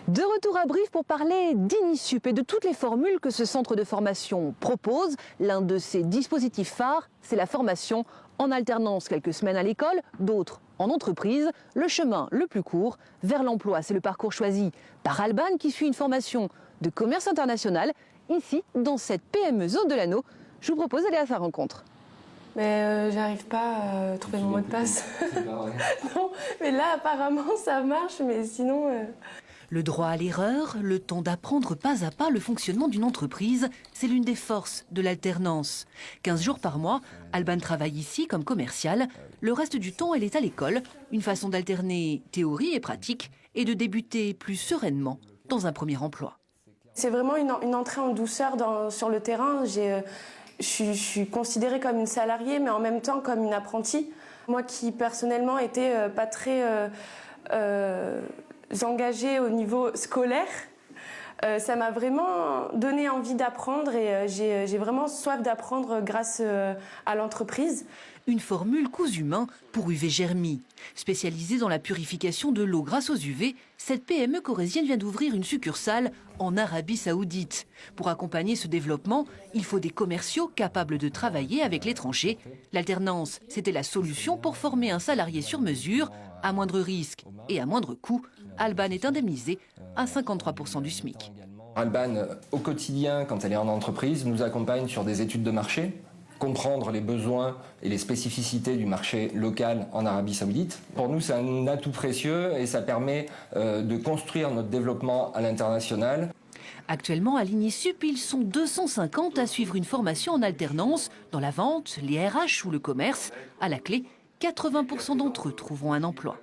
De retour à Brive pour parler d'Inisup et de toutes les formules que ce centre de formation propose. L'un de ses dispositifs phares, c'est la formation en alternance quelques semaines à l'école, d'autres en entreprise. Le chemin le plus court vers l'emploi, c'est le parcours choisi par Alban qui suit une formation de commerce international. Ici, dans cette PME Zone de l'Anneau, je vous propose d'aller à sa rencontre. Mais j'arrive pas à trouver mon mot de passe. Non, mais là apparemment ça marche, mais sinon... Le droit à l'erreur, le temps d'apprendre pas à pas le fonctionnement d'une entreprise, c'est l'une des forces de l'alternance. 15 jours par mois, Alban travaille ici comme commercial. Le reste du temps, elle est à l'école. Une façon d'alterner théorie et pratique et de débuter plus sereinement dans un premier emploi. C'est vraiment une entrée en douceur sur le terrain. Je suis considérée comme une salariée, mais en même temps comme une apprentie. Moi qui personnellement était pas très engagée au niveau scolaire, ça m'a vraiment donné envie d'apprendre et j'ai vraiment soif d'apprendre grâce à l'entreprise. Une formule cousu main pour UV Germi. Spécialisée dans la purification de l'eau grâce aux UV, cette PME corrézienne vient d'ouvrir une succursale en Arabie Saoudite. Pour accompagner ce développement, il faut des commerciaux capables de travailler avec l'étranger. L'alternance, c'était la solution pour former un salarié sur mesure, à moindre risque et à moindre coût. Alban est indemnisée à 53% du SMIC. Alban, au quotidien, quand elle est en entreprise, nous accompagne sur des études de marché, comprendre les besoins et les spécificités du marché local en Arabie Saoudite. Pour nous, c'est un atout précieux et ça permet de construire notre développement à l'international. Actuellement, à l'Inisup, ils sont 250 à suivre une formation en alternance dans la vente, les RH ou le commerce. À la clé, 80% d'entre eux trouveront un emploi.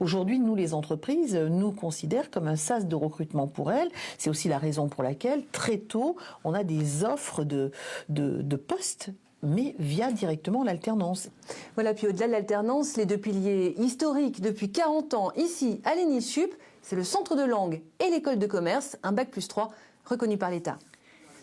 Aujourd'hui, nous, les entreprises, nous considèrent comme un sas de recrutement pour elles. C'est aussi la raison pour laquelle, très tôt, on a des offres de postes, mais via directement l'alternance. Voilà, puis au-delà de l'alternance, les deux piliers historiques depuis 40 ans, ici à l'Inisup, c'est le centre de langue et l'école de commerce, un bac+3 reconnu par l'État.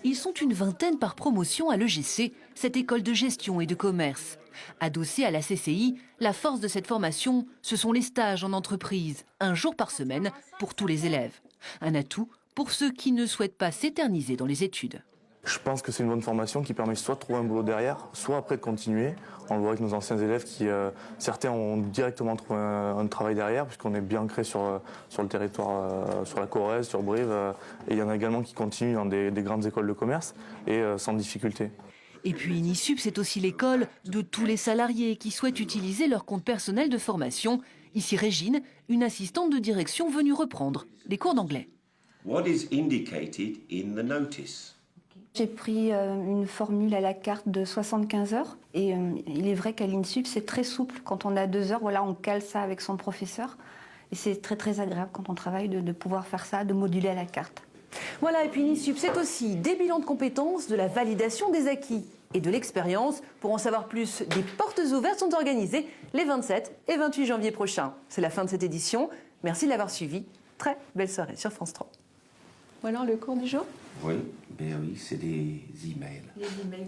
Ils sont une vingtaine par promotion à l'EGC, cette école de gestion et de commerce. Adossée à la CCI, la force de cette formation, ce sont les stages en entreprise, un jour par semaine pour tous les élèves. Un atout pour ceux qui ne souhaitent pas s'éterniser dans les études. Je pense que c'est une bonne formation qui permet soit de trouver un boulot derrière, soit après de continuer. On le voit avec nos anciens élèves qui, certains ont directement trouvé un travail derrière, puisqu'on est bien ancré sur le territoire, sur la Corrèze, sur Brive. Et il y en a également qui continuent dans des grandes écoles de commerce et sans difficulté. Et puis Inisup, c'est aussi l'école de tous les salariés qui souhaitent utiliser leur compte personnel de formation. Ici Régine, une assistante de direction venue reprendre les cours d'anglais. What is indicated in the notice? J'ai pris une formule à la carte de 75 heures et il est vrai qu'à l'Insup c'est très souple. Quand on a 2 heures, voilà, on cale ça avec son professeur et c'est très très agréable quand on travaille de pouvoir faire ça, de moduler à la carte. Voilà, et puis Inisup, c'est aussi des bilans de compétences, de la validation des acquis et de l'expérience. Pour en savoir plus, des portes ouvertes sont organisées les 27 et 28 janvier prochains. C'est la fin de cette édition. Merci de l'avoir suivi. Très belle soirée sur France 3. Voilà le cours du jour. Oui, c'est des emails. Les emails.